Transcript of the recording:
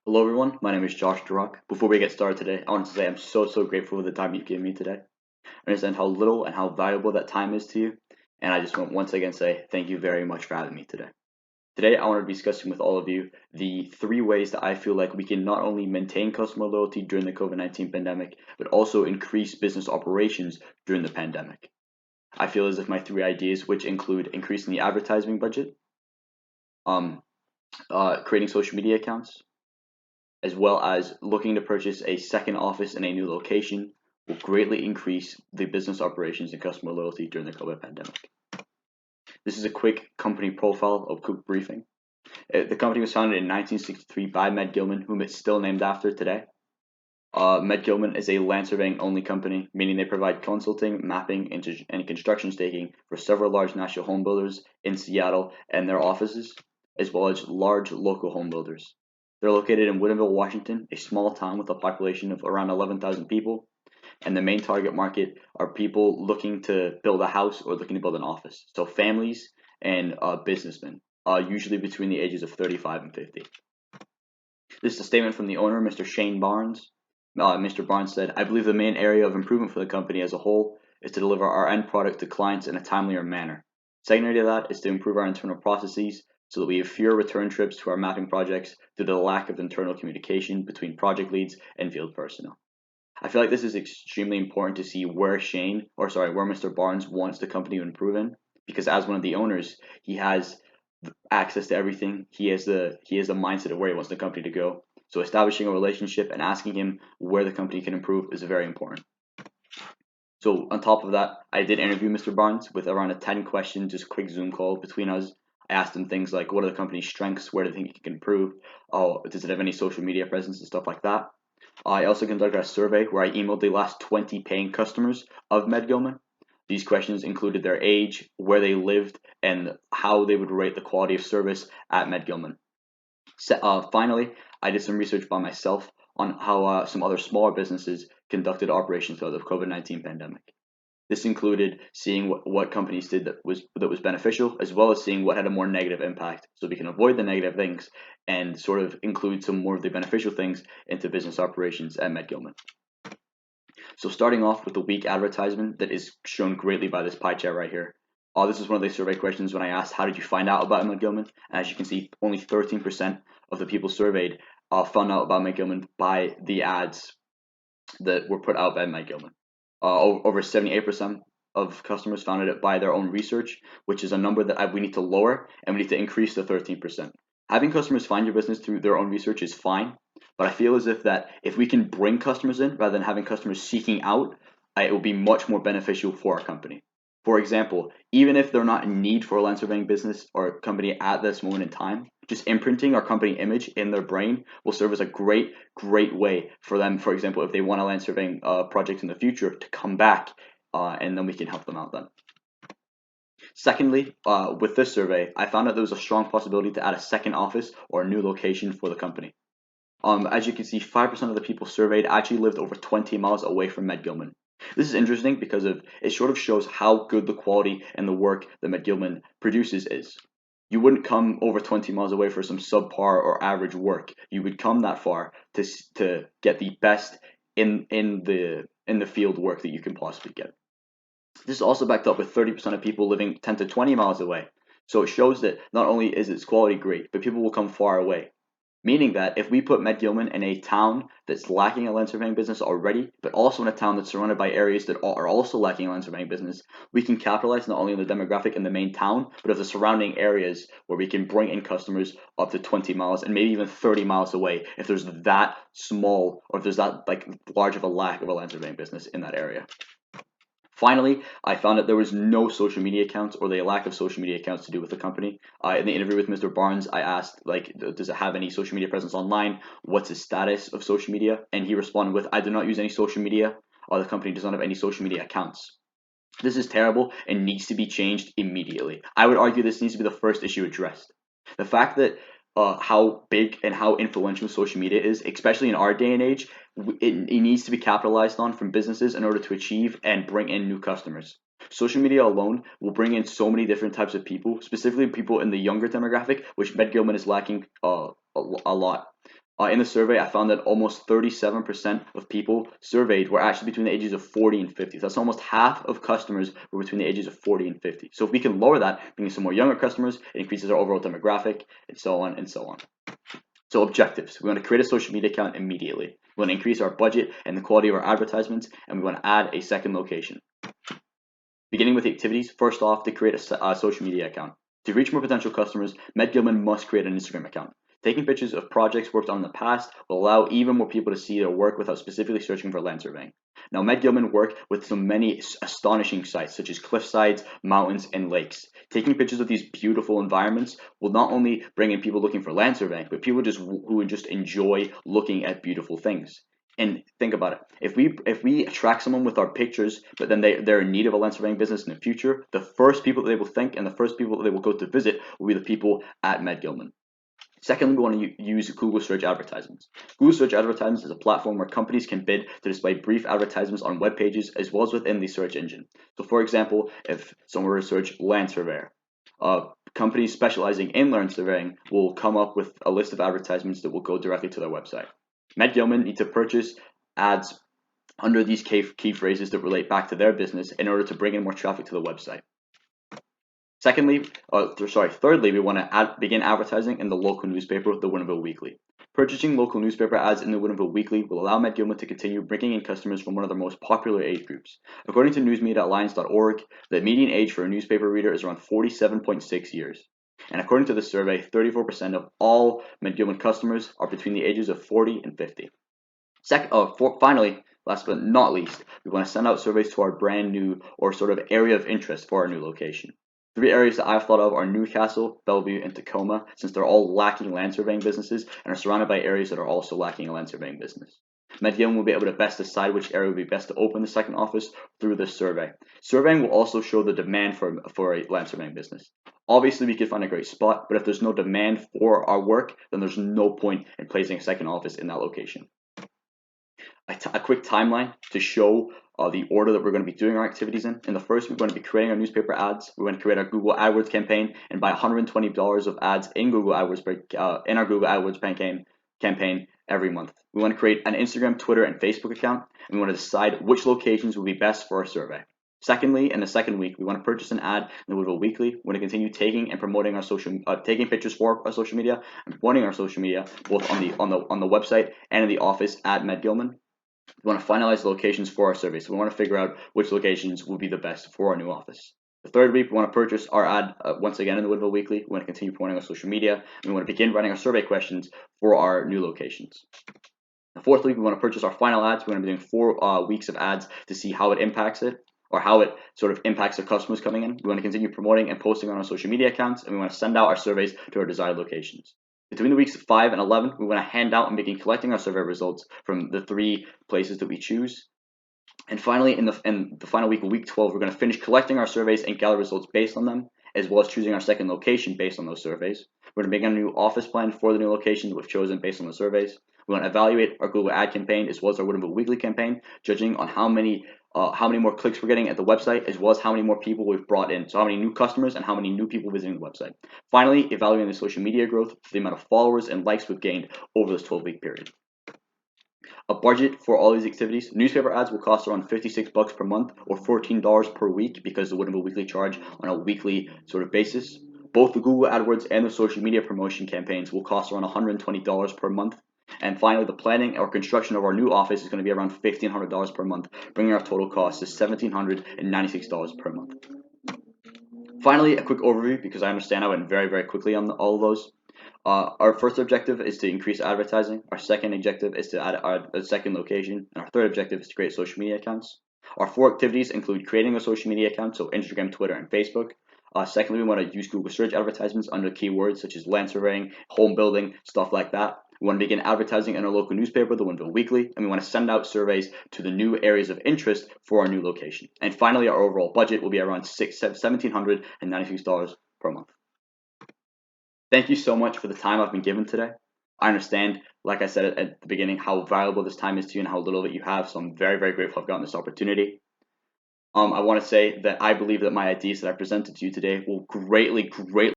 Hello everyone, my name is Josh Darroch. Before we get started today, I want to say I'm so grateful for the time you've given me today. I understand how little and how valuable that time is to you, and I just want once again say thank you very much for having me today. Today I want to be discussing with all of you the three ways that I feel like we can not only maintain customer loyalty during the COVID-19 pandemic, but also increase business operations during the pandemic. I feel as if my three ideas, which include increasing the advertising budget, um, creating social media accounts, as well as looking to purchase a second office in a new location, will greatly increase the business operations and customer loyalty during the COVID pandemic. This is a quick company profile, a quick briefing. The company was founded in 1963 by Med Gilman, whom it's still named after today. Med Gilman is a land surveying only company, meaning they provide consulting, mapping, and construction staking for several large national home builders in Seattle and their offices, as well as large local home builders. They're located in Woodinville, Washington, a small town with a population of around 11,000 people, and the main target market are people looking to build a house or looking to build an office. So families and businessmen, usually between the ages of 35 and 50. This is a statement from the owner, Mr. Shane Barnes. Mr. Barnes said, "I believe the main area of improvement for the company as a whole is to deliver our end product to clients in a timelier manner. Secondary to that is to improve our internal processes so that we have fewer return trips to our mapping projects due to the lack of internal communication between project leads and field personnel." I feel like this is extremely important to see where where Mr. Barnes wants the company to improve in, because as one of the owners, he has access to everything. He has the mindset of where he wants the company to go. So establishing a relationship and asking him where the company can improve is very important. So on top of that, I did interview Mr. Barnes with around a 10-question, just quick Zoom call between us. I asked him things like, what are the company's strengths? Where do you think it can improve? Oh, does it have any social media presence and stuff like that? I also conducted a survey where I emailed the last 20 paying customers of Med Gilman. These questions included their age, where they lived, and how they would rate the quality of service at Med Gilman. Finally, I did some research by myself on how some other smaller businesses conducted operations throughout the COVID-19 pandemic. This included seeing what companies did that was beneficial, as well as seeing what had a more negative impact, so we can avoid the negative things and sort of include some more of the beneficial things into business operations at Med Gilman. So starting off with the weak advertisement that is shown greatly by this pie chart right here. This is one of the survey questions when I asked, how did you find out about Med Gilman? And as you can see, only 13% of the people surveyed found out about Med Gilman by the ads that were put out by Med Gilman. Over 78% of customers found it by their own research, which is a number that we need to lower, and we need to increase to 13%. Having customers find your business through their own research is fine, but I feel as if we can bring customers in rather than having customers seeking out, it will be much more beneficial for our company. For example, even if they're not in need for a land surveying business or company at this moment in time, just imprinting our company image in their brain will serve as a great way for them. For example, if they want a land surveying project in the future, to come back and then we can help them out then. Secondly, with this survey, I found that there was a strong possibility to add a second office or a new location for the company. As you can see, 5% of the people surveyed actually lived over 20 miles away from Med Gilman. This is interesting because it sort of shows how good the quality and the work that Med Gilman produces is. You wouldn't come over 20 miles away for some subpar or average work. You would come that far to get the best in the field work that you can possibly get. This is also backed up with 30% of people living 10 to 20 miles away. So it shows that not only is its quality great, but people will come far away. Meaning that if we put Med Gilman in a town that's lacking a land surveying business already, but also in a town that's surrounded by areas that are also lacking a land surveying business, we can capitalize not only on the demographic in the main town, but of the surrounding areas where we can bring in customers up to 20 miles and maybe even 30 miles away if there's that small or if there's that large of a lack of a land surveying business in that area. Finally, I found that there was no social media accounts or the lack of social media accounts to do with the company. In the interview with Mr. Barnes, I asked, does it have any social media presence online? What's the status of social media? And he responded with, I do not use any social media. The company does not have any social media accounts. This is terrible and needs to be changed immediately. I would argue this needs to be the first issue addressed. The fact that how big and how influential social media is, especially in our day and age, it needs to be capitalized on from businesses in order to achieve and bring in new customers. Social media alone will bring in so many different types of people, specifically people in the younger demographic, which Med Gilman is lacking a lot. In the survey, I found that almost 37% of people surveyed were actually between the ages of 40 and 50. So that's almost half of customers were between the ages of 40 and 50. So if we can lower that, bringing some more younger customers, it increases our overall demographic, and so on and so on. So objectives: we want to create a social media account immediately. We want to increase our budget and the quality of our advertisements, and we want to add a second location. Beginning with the activities, first off, to create a social media account. To reach more potential customers, Med Gilman must create an Instagram account. Taking pictures of projects worked on in the past will allow even more people to see their work without specifically searching for land surveying. Now, Med Gilman work with so many astonishing sites such as cliffsides, mountains, and lakes. Taking pictures of these beautiful environments will not only bring in people looking for land surveying, but people who just enjoy looking at beautiful things. And think about it. If we attract someone with our pictures, but then they're in need of a land surveying business in the future, the first people that they will think and the first people that they will go to visit will be the people at Med Gilman. Secondly, we want to use Google search advertisements. Google search advertisements is a platform where companies can bid to display brief advertisements on web pages as well as within the search engine. So for example, if someone were to search land surveyor, companies specializing in land surveying will come up with a list of advertisements that will go directly to their website. Med Gilman need to purchase ads under these key phrases that relate back to their business in order to bring in more traffic to the website. Thirdly, we want to begin advertising in the local newspaper, the Woodinville Weekly. Purchasing local newspaper ads in the Woodinville Weekly will allow Med Gilman to continue bringing in customers from one of their most popular age groups. According to newsmediaalliance.org, the median age for a newspaper reader is around 47.6 years. And according to the survey, 34% of all Med Gilman customers are between the ages of 40 and 50. Finally, last but not least, we want to send out surveys to our brand new or sort of area of interest for our new location. 3 areas that I've thought of are Newcastle, Bellevue, and Tacoma, since they're all lacking land surveying businesses and are surrounded by areas that are also lacking a land surveying business. Med Gilman will be able to best decide which area would be best to open the second office through this survey. Surveying will also show the demand for a land surveying business. Obviously, we could find a great spot, but if there's no demand for our work, then there's no point in placing a second office in that location. A quick timeline to show the order that we're going to be doing our activities in. In the first, we're going to be creating our newspaper ads. We're going to create our Google AdWords campaign and buy $120 of ads in Google AdWords in our Google AdWords campaign every month. We want to create an Instagram, Twitter, and Facebook account, and we want to decide which locations will be best for our survey. Secondly, in the second week, we want to purchase an ad in the Woodinville Weekly. We want to continue taking and promoting taking pictures for our social media and promoting our social media both on the website and in the office at Med Gilman. We want to finalize the locations for our survey, so we want to figure out which locations will be the best for our new office. The third week, we want to purchase our ad once again in the Woodinville Weekly. We want to continue promoting our social media, and we want to begin writing our survey questions for our new locations. The fourth week, we want to purchase our final ads. We want to be doing 4 weeks of ads to see how it impacts it, or how it sort of impacts the customers coming in. We want to continue promoting and posting on our social media accounts, and we want to send out our surveys to our desired locations. Between the weeks 5 and 11, we want to hand out and begin collecting our survey results from the 3 places that we choose. And finally, in the final week, week 12, we're going to finish collecting our surveys and gather results based on them, as well as choosing our second location based on those surveys. We're going to begin a new office plan for the new location that we've chosen based on the surveys. We want to evaluate our Google ad campaign as well as our Woodinville Weekly campaign, judging on how many more clicks we're getting at the website, as well as how many more people we've brought in. So how many new customers and how many new people visiting the website. Finally, evaluating the social media growth for the amount of followers and likes we've gained over this 12-week period. A budget for all these activities. Newspaper ads will cost around $56 per month or $14 per week because the Woodinville Weekly charge on a weekly sort of basis. Both the Google AdWords and the social media promotion campaigns will cost around $120 per month. And finally, the planning or construction of our new office is going to be around $1,500 per month, bringing our total cost to $1,796 per month. Finally, a quick overview, because I understand I went very, very quickly on all of those. Our first objective is to increase advertising. Our second objective is to add a second location. And our third objective is to create social media accounts. Our 4 activities include creating a social media account, so Instagram, Twitter, and Facebook. Secondly, we want to use Google search advertisements under keywords such as land surveying, home building, stuff like that. We want to begin advertising in our local newspaper, the Woodinville Weekly, and we want to send out surveys to the new areas of interest for our new location. And finally, our overall budget will be around $1,796 per month. Thank you so much for the time I've been given today. I understand, like I said at the beginning, how valuable this time is to you and how little that you have, so I'm very, very grateful I've gotten this opportunity. I want to say that I believe that my ideas that I presented to you today will greatly